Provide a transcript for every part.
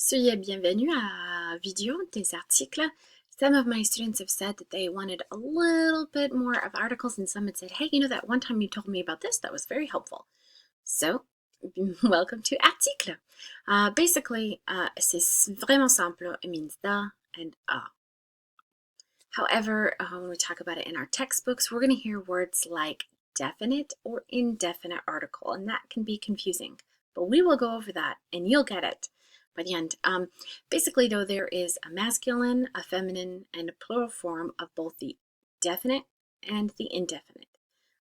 Soyez bienvenue à vidéo des articles. Some of my students have said that they wanted a little bit more of articles, and some had said, hey, you know that one time you told me about this, that was very helpful. So, welcome to article. Basically, c'est vraiment simple. It means the and a. However, when we talk about it in our textbooks, we're going to hear words like definite or indefinite article, and that can be confusing. But we will go over that, and you'll get it by the end. Basically, though, there is a masculine, a feminine, and a plural form of both the definite and the indefinite.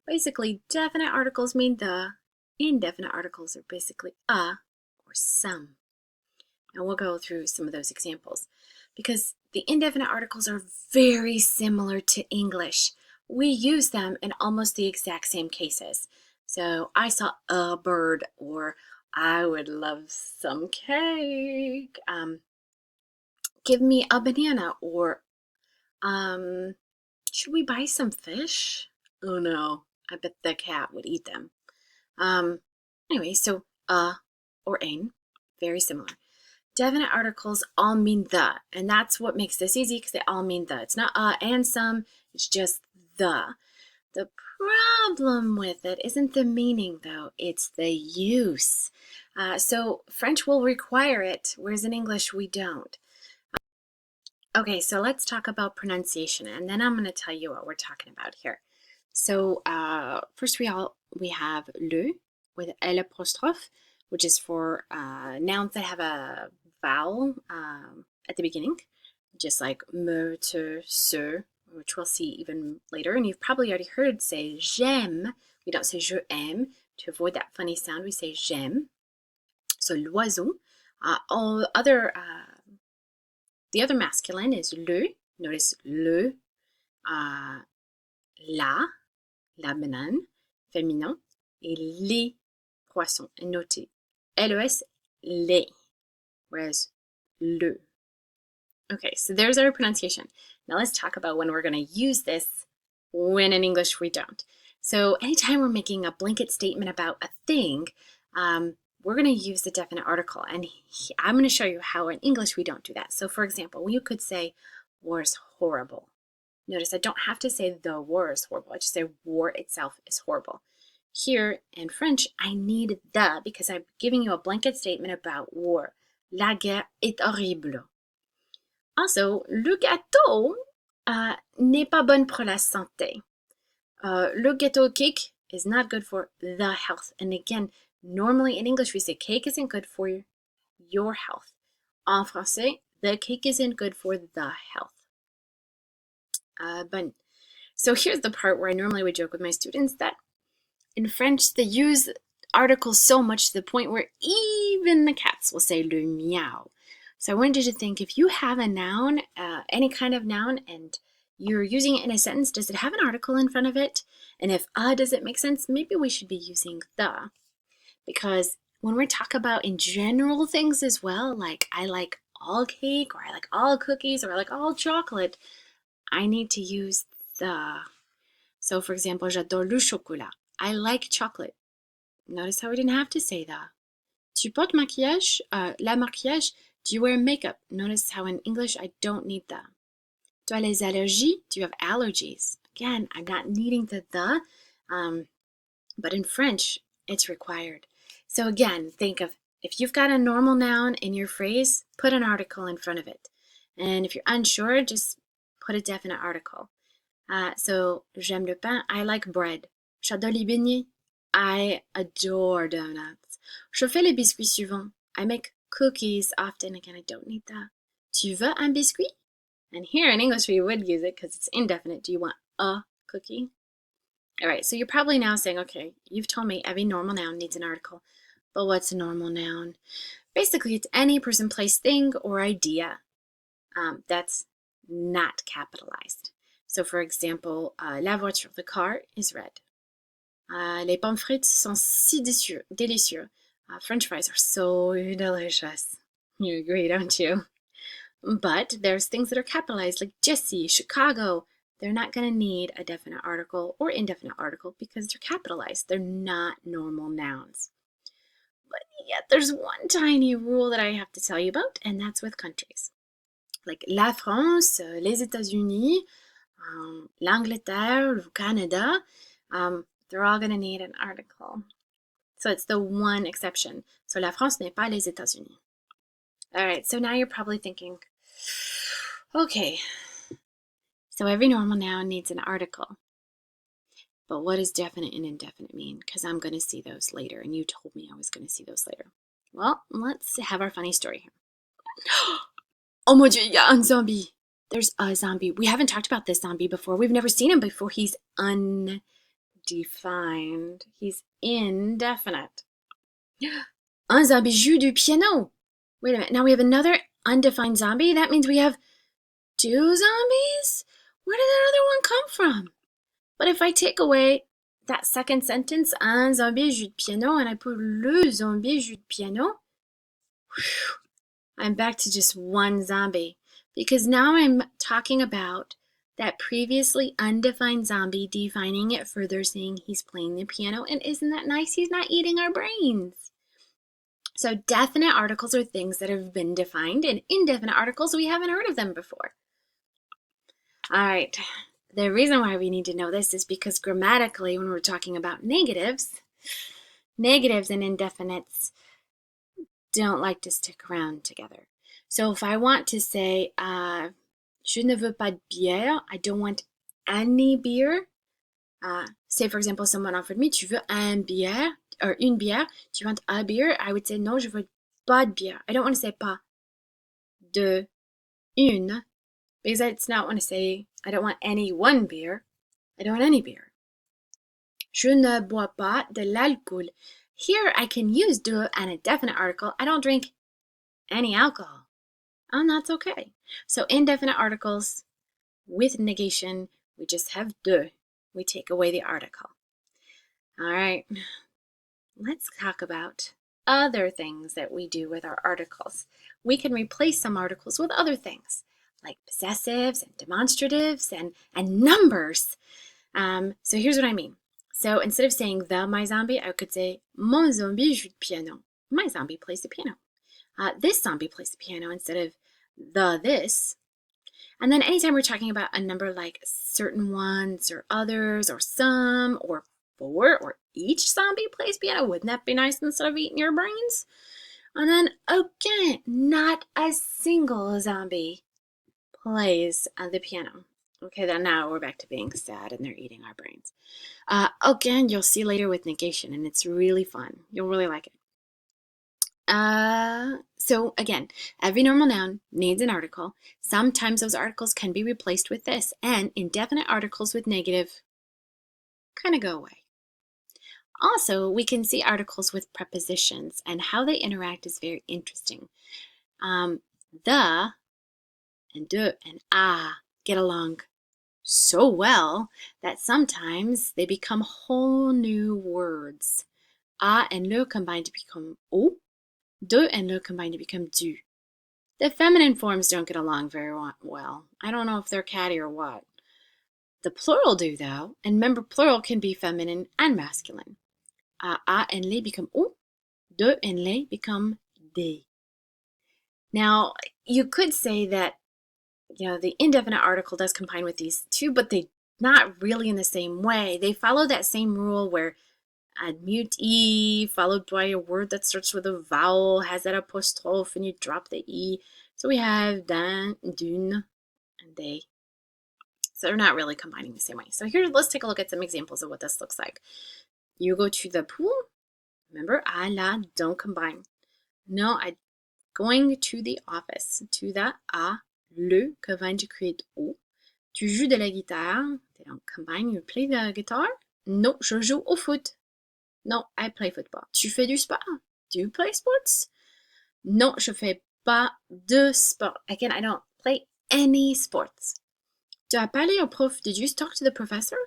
Basically, definite articles mean the, indefinite articles are basically a or some. And we'll go through some of those examples because the indefinite articles are very similar to English. We use them in almost the exact same cases. So I saw a bird, or I would love some cake. Give me a banana, or should we buy some fish? Oh no, I bet the cat would eat them. Anyway, so or ein, very similar. Definite articles all mean the, and that's what makes this easy because they all mean the. It's not and some, it's just the. The problem with it isn't the meaning though, it's the use. So French will require it, whereas in English we don't. Okay, so let's talk about pronunciation, and then I'm going to tell you what we're talking about here. So first we have le with L apostrophe, which is for nouns that have a vowel at the beginning, just like me, te, ce, which we'll see even later. And you've probably already heard say j'aime. We don't say je aime. To avoid that funny sound, we say j'aime. So l'oiseau. The other masculine is le. Notice le, la banane, féminin, et les poissons. And notez les, les, whereas le. Okay, so there's our pronunciation. Now let's talk about when we're going to use this when in English we don't. So anytime we're making a blanket statement about a thing, we're going to use the definite article. And I'm going to show you how in English we don't do that. So for example, you could say war is horrible. Notice I don't have to say the war is horrible. I just say war itself is horrible. Here in French, I need the because I'm giving you a blanket statement about war. La guerre est horrible. Also, le gâteau n'est pas bon pour la santé. Le gâteau cake is not good for the health. And again, normally in English we say cake isn't good for your health. En français, the cake isn't good for the health. But so here's the part where I normally would joke with my students that in French they use articles so much to the point where even the cats will say le miau. So I wanted you to think, if you have a noun, any kind of noun, and you're using it in a sentence, does it have an article in front of it? And if does it make sense? Maybe we should be using the. Because when we talk about in general things as well, like I like all cake, or I like all cookies, or I like all chocolate, I need to use the. So for example, j'adore le chocolat. I like chocolate. Notice how we didn't have to say the. Tu portes maquillage? La maquillage? Do you wear makeup? Notice how in English I don't need the. Tu as les allergies? Do you have allergies? Again, I'm not needing the, but in French, it's required. So again, think of if you've got a normal noun in your phrase, put an article in front of it. And if you're unsure, just put a definite article. So, j'aime le pain, I like bread. J'adore les beignets, I adore donuts. Je fais les biscuits suivants, I make cookies often. Again, I don't need that. Tu veux un biscuit? And here in English we would use it because it's indefinite. Do you want a cookie? All right, so you're probably now saying, okay, you've told me every normal noun needs an article, but what's a normal noun? Basically, it's any person, place, thing, or idea that's not capitalized. So for example, la voiture, the car, is red. Les pommes frites sont si délicieux. French fries are so delicious. You agree, don't you? But there's things that are capitalized, like Jesse, Chicago. They're not going to need a definite article or indefinite article because they're capitalized. They're not normal nouns. But yet there's one tiny rule that I have to tell you about, and that's with countries. Like la France, les États-Unis, l'Angleterre, le Canada, they're all going to need an article. So it's the one exception. So la France n'est pas les États-Unis. All right, so now you're probably thinking, okay, so every normal noun needs an article. But what does definite and indefinite mean? Because I'm going to see those later, and you told me I was going to see those later. Well, let's have our funny story here. Oh mon Dieu, il y a un zombie. There's a zombie. We haven't talked about this zombie before. We've never seen him before. He's undefined. He's indefinite. Un zombie joue du piano. Wait a minute. Now we have another undefined zombie. That means we have two zombies? Where did that other one come from? But if I take away that second sentence, un zombie joue du piano, and I put le zombie joue du piano, whew, I'm back to just one zombie. Because now I'm talking about that previously undefined zombie, defining it further, saying he's playing the piano. And isn't that nice? He's not eating our brains. So definite articles are things that have been defined, and indefinite articles, we haven't heard of them before. All right. The reason why we need to know this is because grammatically, when we're talking about negatives and indefinites don't like to stick around together. So if I want to say, je ne veux pas de bière, I don't want any beer. Say, for example, someone offered me, tu veux un bière, or une bière, do you want a beer? I would say, non, je veux pas de bière. I don't want to say pas de une, because it's not want to say, I don't want any one beer. I don't want any beer. Je ne bois pas de l'alcool. Here I can use de and a definite article. I don't drink any alcohol. And that's okay. So indefinite articles with negation, we just have de. We take away the article. All right. Let's talk about other things that we do with our articles. We can replace some articles with other things, like possessives and demonstratives and numbers. So here's what I mean. So instead of saying the my zombie, I could say mon zombie joue du piano. My zombie plays the piano. This zombie plays the piano instead of the this. And then anytime we're talking about a number like certain ones or others or some or four or each zombie plays piano, wouldn't that be nice instead of eating your brains? And then again, not a single zombie plays the piano. Okay, then now we're back to being sad and they're eating our brains. Again, you'll see later with negation, and it's really fun. You'll really like it. So again, every normal noun needs an article. Sometimes those articles can be replaced with this, and indefinite articles with negative kind of go away. Also, we can see articles with prepositions, and how they interact is very interesting. The and de and a get along so well that sometimes they become whole new words. A and le combine to become o. De and le combine to become du. The feminine forms don't get along very well. I don't know if they're catty or what. The plural do, though, and remember, plural can be feminine and masculine. A and les become o. De and les become des. Now, you could say that, the indefinite article does combine with these two, but they're not really in the same way. They follow that same rule where a mute E followed by a word that starts with a vowel, has that apostrophe, and you drop the E. So we have d'un, d'une, and they. So they're not really combining the same way. So here, let's take a look at some examples of what this looks like. You go to the pool. Remember, a, la, don't combine. No, I'm going to the office. To the a, le, combine to create o. Tu joues de la guitare. They don't combine. You play the guitar. No, je joue au foot. No, I play football. Tu fais du sport? Do you play sports? Non, je fais pas de sport. Again, I don't play any sports. Tu as parlé au prof? Did you talk to the professor?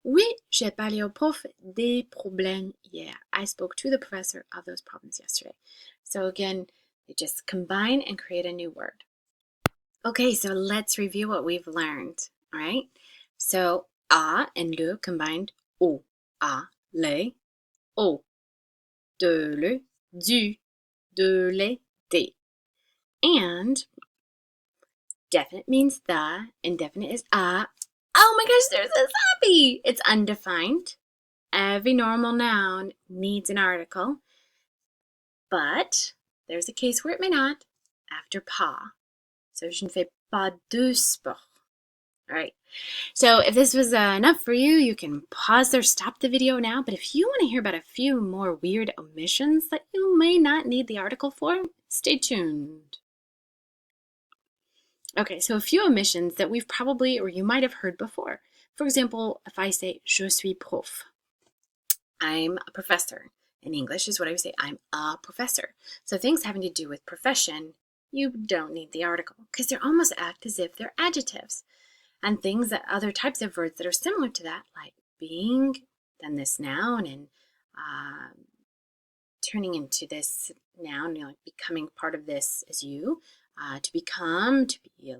Oui, j'ai parlé au prof des problèmes hier. I spoke to the professor of those problems yesterday. So again, they just combine and create a new word. Okay, so let's review what we've learned. All right. So a and le combined o. A, le, o. De le, du, de, les, des. And definite means the, indefinite is a. Oh my gosh, there's a happy! It's undefined. Every normal noun needs an article, but there's a case where it may not, after pas. So, je ne fais pas de sport. All right. So if this was enough for you, you can pause or stop the video now. But if you want to hear about a few more weird omissions that you may not need the article for, stay tuned. Okay, so a few omissions that we've probably or you might have heard before. For example, if I say je suis prof, I'm a professor. In English is what I would say, I'm a professor. So things having to do with profession, you don't need the article because they almost act as if they're adjectives. And things that other types of words that are similar to that, like being, then this noun, and turning into this noun, like becoming part of this as you, to become, to be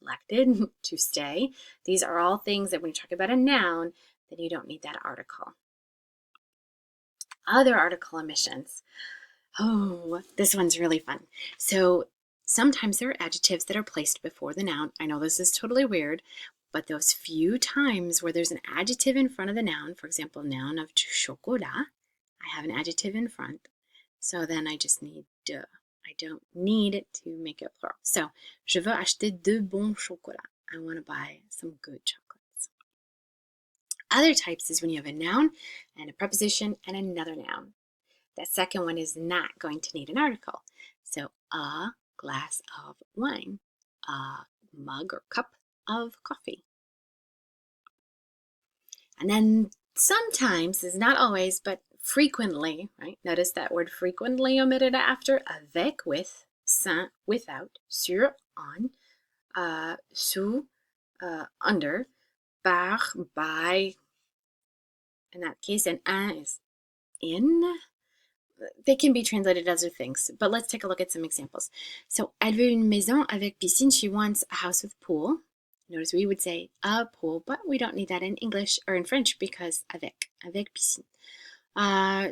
elected, to stay. These are all things that when you talk about a noun, then you don't need that article. Other article omissions. Oh, this one's really fun. So sometimes there are adjectives that are placed before the noun. I know this is totally weird, but those few times where there's an adjective in front of the noun, for example, noun of chocolat, I have an adjective in front. So then I just need de. I don't need it to make it plural. So, je veux acheter de bons chocolats. I want to buy some good chocolates. Other types is when you have a noun and a preposition and another noun. That second one is not going to need an article. So, a glass of wine, a mug or cup of coffee. And then sometimes, is not always, but frequently, right? Notice that word frequently omitted after avec, with, sans, without, sur, on, sous, under, par, by. In that case, and un is in. They can be translated as other things, but let's take a look at some examples. So, elle veut une maison avec piscine. She wants a house with pool. Notice we would say a pool, but we don't need that in English or in French because avec piscine.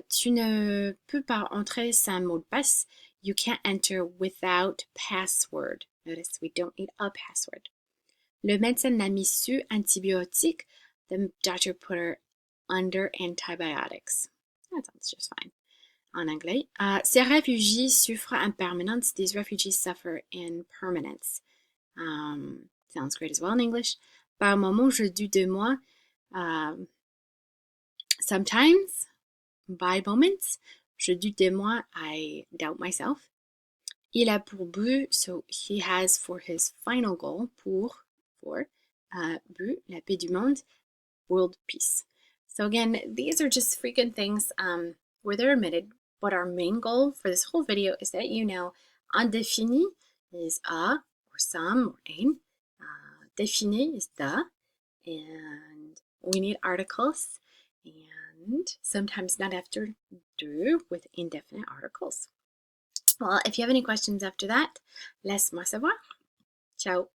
Tu ne peux pas entrer sans mot de passe. You can't enter without password. Notice we don't need a password. Le médecin l'a mis sous antibiotiques. The doctor put her under antibiotics. That sounds just fine. En anglais, ces réfugiés souffrent en permanence. These refugees suffer in permanence. Sounds great as well in English. Par moments, je doute de moi. Sometimes, by moments, je doute de moi. I doubt myself. Il a pour but, so he has for his final goal, for, but, la paix du monde, world peace. So again, these are just frequent things where they're omitted. But our main goal for this whole video is that you know indéfini is a or some or ein. Défini is the, and we need articles, and sometimes not after de with indefinite articles. Well, if you have any questions after that, laisse-moi savoir. Ciao.